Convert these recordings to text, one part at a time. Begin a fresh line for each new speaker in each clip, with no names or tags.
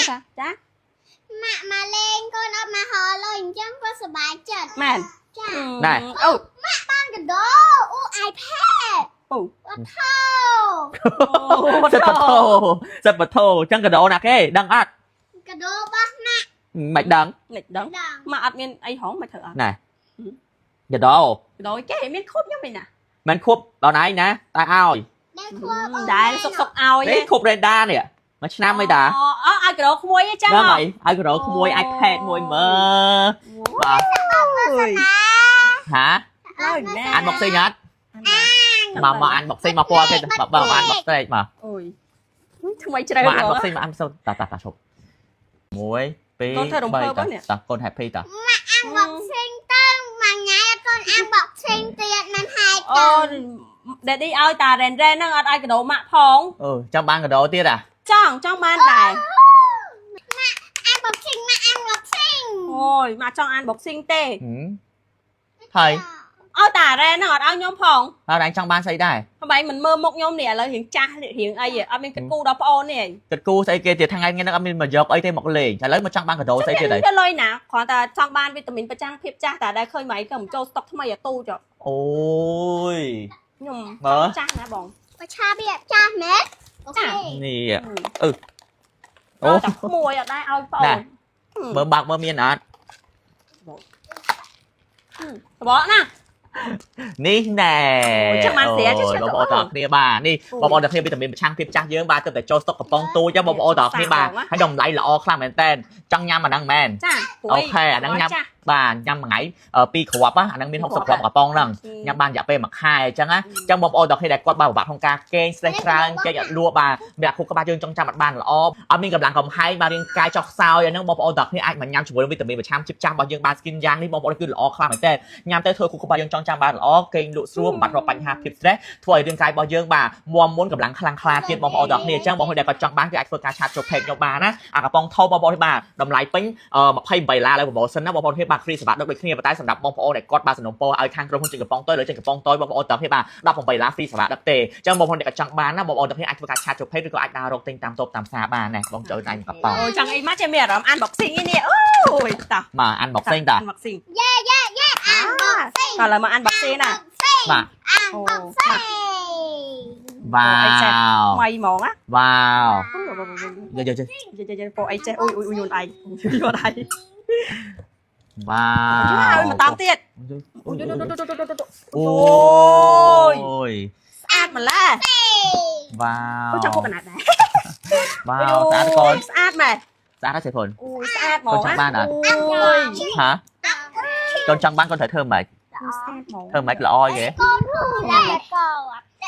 ta chá
mà lên con ấp mà hò lên chẳng có sợ bài chật
màn
này
con cái đó iPad thâu
rất bật thô chẳng cái đồ nè cái đăng át
cái đó bác nè
mạch đăng
nghịch đắng mà ăn miên ai hóng mày thở à
này giờ đồ
rồi cái miên khúc nhá mày nè
mình khúc đó này nè tai ao
đây khua
đại sọc sọc ao
đấy khúc đây đa nè mà năm mới đã
ai cái đó không mua chăng
đó mày ai cái đồ không mua iPad mua mơ hả anh bọc xi nhát mà anh bọc xi mà qua cái mà anh bọc xi mà
ôiทำไม chơi
mà anh
rồi
bọc xi mà anh sao ta sụp muối pi ta con happy ta
ăn bọc sinh tân mà nhảy con ăn bọc sinh tiền mình hai tuần
để đi ao tà rèn rèn nó ai cái đồ mạ phong
trong ban cái đồ tiết à
trong ban đài
ăn bọc sinh mà ăn bọc sinh
ôi mà trong ăn bọc sinh tê
thầy
ao tà rèn nó ao nhóm phong
tao đánh trong ban xây đây
hôm nay mình mơ một nhóm nè là hiện cha hiện ai vậy ở bên cái cu đó phong nè
cái cu xây kia thì thằng anh nghe nó mình mà dọc ấy thêm một lề trả lấy một trong ban cái đồ xây kia đấy
cái lôi nè khoảng ta trong ban vitamin và trang phép cha ta đây khơi máy cầm châu stock thay mày tu cho
ôi
nhung
mở
cha nè bọn
và cha bị cha mét ok
nè
ô mùi ở đây ao phong
mở bạc mở miên à
bỏ nè
នេះណែ
ចាំបានស្រាchứ
បងប្អូនតគ្នាបាទនេះបងប្អូនតគ្នាវីតាមីនប្រឆាំងភាពចាស់យើងបាទទៅតែចូលស្តុកកំប៉ុងទូចឹងបងប្អូនតគ្នាបាទហើយតម្លៃល្អខ្លាំងមែនតើចង់ញ៉ាំអាហ្នឹងមែន
ចា
អូខេអាហ្នឹងញ៉ាំបាទញ៉ាំមួយថ្ងៃ2គ្រាប់អាហ្នឹងមាន60គ្រាប់កំប៉ុងហ្នឹងញ៉ាំបានរយៈពេល1ខែអញ្ចឹងណាអញ្ចឹងបងប្អូនតគ្នាដែលគាត់បាទពិបាកក្នុងការគេងស្លេះច្រើនចេះអត់លក់បាទមានអាខុសក្បាលយើងចង់ចាំអត់បានល្អអត់មានកម្លាំងកំហែងបាទរាងកាយចុះខ្សោយអាហ្នឹងបងប្អូនតគ្នាអាចមកញ៉ាំជាមួយវីតាមីនប្រឆាំងភាពចាស់របស់យើងបាទ skin យ៉ាងនេះបងប្អូនគឺល្អខ្លាំងមែនតើញ៉ាំទៅធ្វើខួរក្បាលយើងចង់ចាំបានល្អគេងលក់ស្រួលបំបត្តិរកបញ្ហាភាព stress ធ្វើឲ្យរាងកាយរបស់យើងបាទមាំមួនកម្លាំងខ្លាំងក្លាទៀតបងប្អូនតគ្នាអញ្ចឹងបងប្អូនដែលគាត់ចង់បានគឺអាចធ្វើការឆាតចូល page ខ្ញុំបានណាអាកំប៉ុងថោបងប្អូនបាទតម្លៃពេញ$28ឡើយប្រម៉ូសិនណាបងប្អូនគ្នាបាទ free សម្រាប់ដូចគ្នាប៉ុន្តែសម្រាប់បងប្អូនដែលគាត់បាទសំណូមពរឲ្យខាងក្រុមហ៊ុនចេញកំប៉ុងតូចឬចេញកំប៉ុងតូចបងប្អូនតគ្នាបាទ$18 free សម្រាប់ដឹកទេអញ្ចឹងបងប្អូនដែលគាត់ចង់បានណាបងប្អូនតគ្នាអាចធ្វើការឆាតចូល page ឬក៏អាចដើររកទិញតាមតូបតាមផ្សារបានណាបងចូលដៃកំប៉ុង
អូចង់អីមកចេះមានអារម្មណ៍អានបុកស៊ីងនេះអូយតោះ
មកអានបុកស៊ីងតា
អានបុកស៊ីង
yeah ăn bọc sinh
តោះឡើយមកអានបុកស៊ីណា
បាទ
ăn bọc sinh
វ៉ាវ
ថ្មីហ្មងណា
វ៉ាវយក
ពោអីចេះអូយយូនដៃយូនដៃ
វ៉ា
ហើយមកតាមទៀត
អូយ
អូយស្អាតម្ល៉េះ
វ៉ាវ
អូចង់ពួកកណាត់ដែរ
វ៉ាវស្អាតកូន
ស្អាតមែន
ស្អាតទេកូន
អូយស្អាតហ្មង
កូនចង់បានអត់
អូយ
ហ៎កូនចង់បានកូនត្រូវធ្វើម៉េច
ស្អាតហ្មង
ធ្វើម៉េចល្អគេ
con thử đây cậu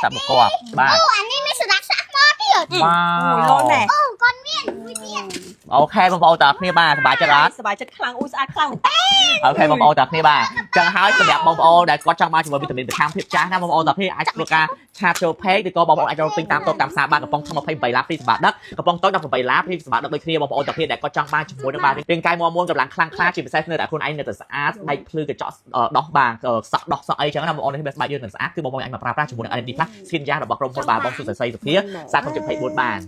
តាប់មកគប់បាទ
anh ấy mới sửa đặt sẵn nó kìa
វ៉ា
អូយលោនណែ
con miên vui miên
អូខេបងប្អូនតាគ្នាបាទសប្បាយចិត្តអត់
សប្បាយចិត្តខ្លាំងអូយស្អាតខ្លាំងមែនតើ
អូខេបងប្អូនតាគ្នាបាទចឹងហើយសម្រាប់បងប្អូនដែលគាត់ចង់បានជាមួយវីតាមីនប្រឆាំងភាពចាស់ណាបងប្អូនតាគ្នាអាចធ្វើការឆាតចូល page ឬក៏បងប្អូនអាចរកទិញតាមតូបតាមផ្សារបានកំប៉ុងធំ$28ឡាហ្វ្រីសម្រាប់ដឹកកំប៉ុងតូច$18ឡាហ្វ្រីសម្រាប់ដឹកដូចគ្នាបងប្អូនតាគ្នាដែលគាត់ចង់បានជាមួយនឹងបាទរាងកាយមាំមួនកម្លាំងខ្លាំងក្លាជាពិសេសនៅតែខ្លួនឯងនៅតែស្អាតដៃភ្លឺកញ្ចក់ដោះបាទសក់ដោះសក់អីចឹងណាបងប្អូននេះស្បែកយើងនឹងស្អាតគឺបងប្អូនអាចមកប្រើប្រាស់ជាមួយនឹង ND Plus Skin យ៉ាងរបស់ក្រុមហ៊ុនបាទបងសុស័យសុភាសាធំ24បាន